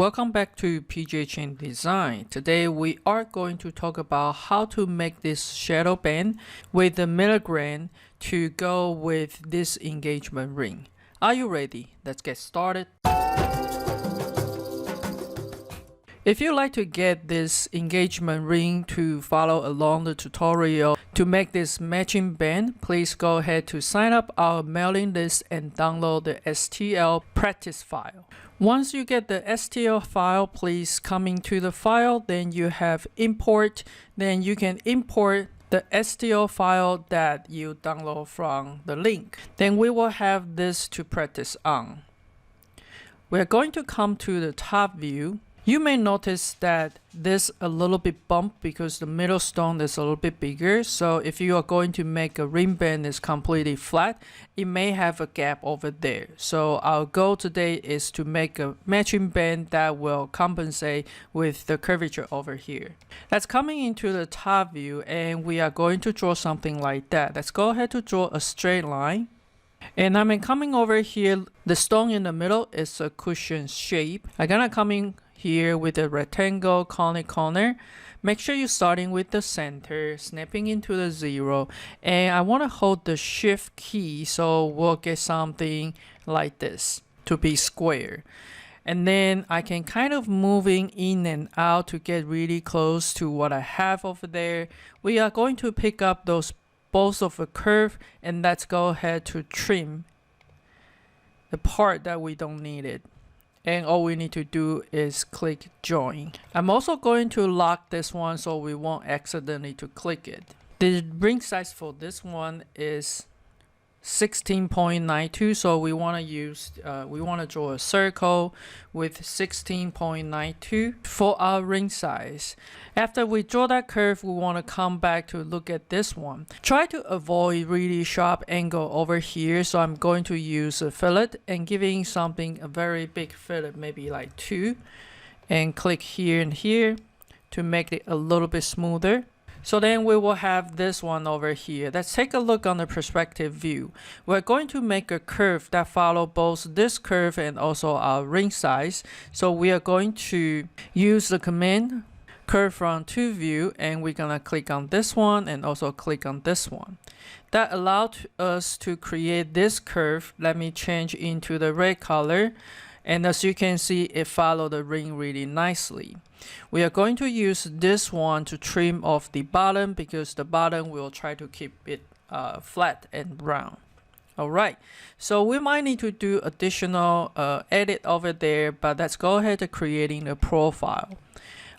Welcome back to Chen Design. Today we are going to talk about how to make this shadow band with the milligram to go with this engagement ring. Are you ready? Let's get started. If you'd like to get this engagement ring to follow along the tutorial to make this matching band, please go ahead to sign up our mailing list and download the STL practice file. Once you get the STL file, please come into the file, then you have import, then you can import the STL file that you download from the link. Then we will have this to practice on. We're going to come to the top view. You may notice that this a little bit bumped because the middle stone is a little bit bigger. So if you are going to make a ring band is completely flat, it may have a gap over there. So our goal today is to make a matching band that will compensate with the curvature over here. That's coming into the top view, and we are going to draw something like that. Let's go ahead to draw a straight line. And I'm coming over here, the stone in the middle is a cushion shape. I'm gonna come in here with a rectangle corner. Make sure you're starting with the center, snapping into the 0, and I want to hold the shift key so we'll get something like this to be square. And then I can kind of moving in and out to get really close to what I have over there. We are going to pick up those both of a curve, and let's go ahead to trim the part that we don't need it. And all we need to do is click join. I'm also going to lock this one so we won't accidentally to click it. The ring size for this one is 16.92, so we want to use we want to draw a circle with 16.92 for our ring size. After we draw that curve, we want to come back to look at this one. Try to avoid really sharp angle over here, so I'm going to use a fillet and giving something a very big fillet, maybe like 2, and click here and here to make it a little bit smoother. So then we will have this one over here. Let's take a look on the perspective view. We're going to make a curve that follow both this curve and also our ring size. So we are going to use the command curve from to view, and we're gonna click on this one and also click on this one. That allowed us to create this curve. Let me change into the red color. And as you can see, it followed the ring really nicely. We are going to use this one to trim off the bottom because the bottom will try to keep it flat and round. Alright, so we might need to do additional edit over there, but let's go ahead to creating a profile.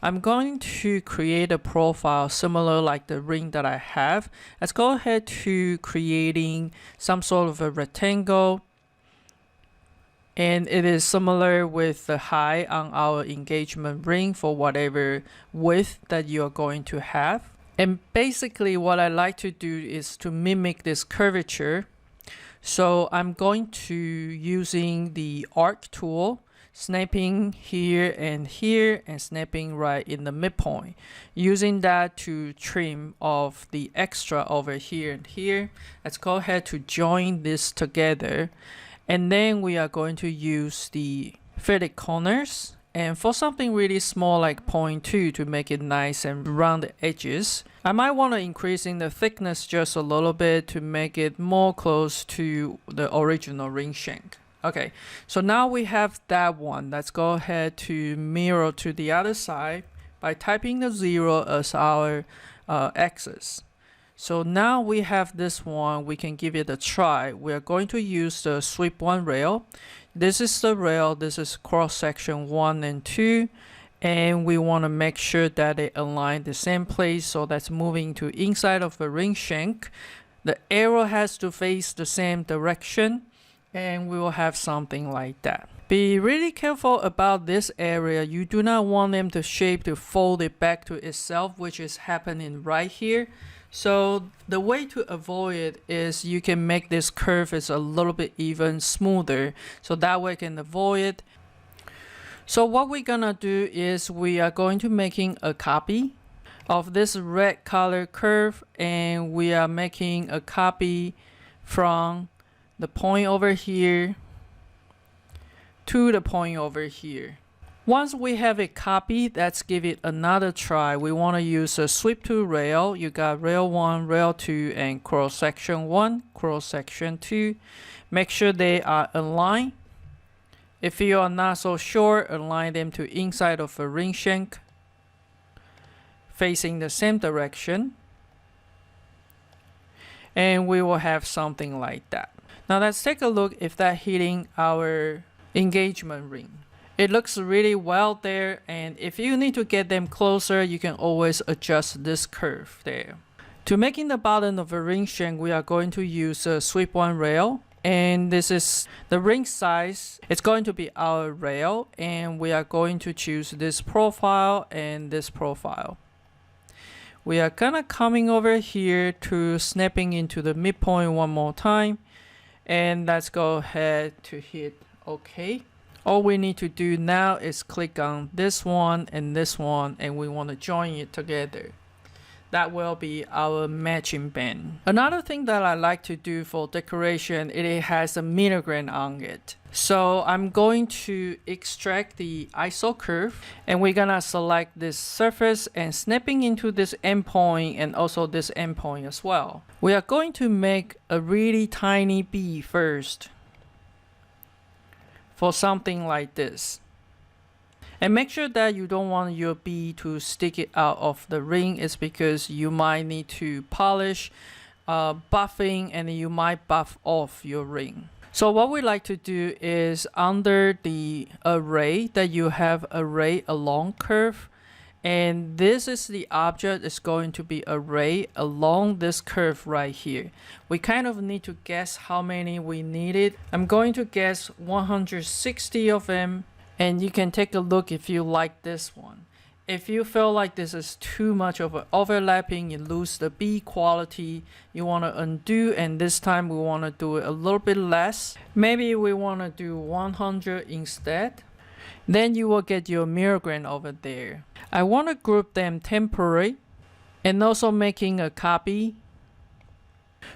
I'm going to create a profile similar like the ring that I have. Let's go ahead to creating some sort of a rectangle. And it is similar with the height on our engagement ring for whatever width that you are going to have. And basically what I like to do is to mimic this curvature. So I'm going to using the arc tool, snapping here and snapping right in the midpoint. Using that to trim off the extra over here and here. Let's go ahead to join this together. And then we are going to use the fillet corners, and for something really small like 0.2 to make it nice and round the edges. I might want to increasing the thickness just a little bit to make it more close to the original ring shank. Okay, so now we have that one. Let's go ahead to mirror to the other side by typing the 0 as our axis. So now we have this one, we can give it a try. We are going to use the sweep 1 rail. This is the rail, this is cross section 1 and 2. And we want to make sure that they align the same place, so that's moving to inside of the ring shank. The arrow has to face the same direction, and we will have something like that. Be really careful about this area. You do not want them to shape to fold it back to itself, which is happening right here. So the way to avoid it is you can make this curve is a little bit even smoother, so that way you can avoid it. So what we're gonna do is we are going to making a copy of this red color curve, and we are making a copy from the point over here to the point over here. Once we have it copied, let's give it another try. We want to use a sweep to rail. You got rail 1, rail 2, and cross section 1, cross section 2. Make sure they are aligned. If you are not so sure, align them to inside of a ring shank, facing the same direction. And we will have something like that. Now let's take a look if that's hitting our engagement ring. It looks really well there, and if you need to get them closer, you can always adjust this curve there. To making the bottom of a ring shank, we are going to use a sweep 1 rail, and this is the ring size. It's going to be our rail, and we are going to choose this profile and this profile. We are gonna coming over here to snapping into the midpoint one more time, and let's go ahead to hit OK. All we need to do now is click on this one, and we want to join it together. That will be our matching band. Another thing that I like to do for decoration, it has a milligram on it. So I'm going to extract the ISO curve, and we're gonna select this surface and snapping into this endpoint and also this endpoint as well. We are going to make a really tiny B first for something like this. And make sure that you don't want your B to stick it out of the ring. It's because you might need to polish, buffing, and you might buff off your ring. So what we like to do is under the array that you have array along curve, and this is the object is going to be array along this curve right here. We kind of need to guess how many we needed. I'm going to guess 160 of them, and you can take a look if you like this one. If you feel like this is too much of an overlapping, you lose the B quality, you want to undo, and this time we want to do it a little bit less. Maybe we want to do 100 instead. Then you will get your milligram over there. I want to group them temporary, and also making a copy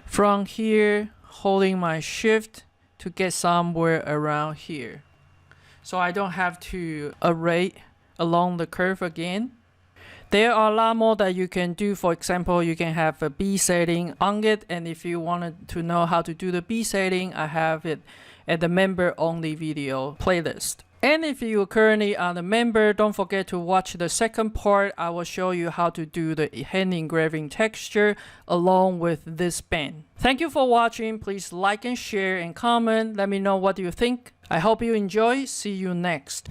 from here, holding my shift to get somewhere around here, so I don't have to array along the curve again. There are a lot more that you can do. For example, you can have a B setting on it, and if you wanted to know how to do the B setting, I have it at the member only video playlist. And if you currently are the member, don't forget to watch the second part. I will show you how to do the hand engraving texture along with this band. Thank you for watching. Please like and share and comment. Let me know what you think. I hope you enjoy. See you next.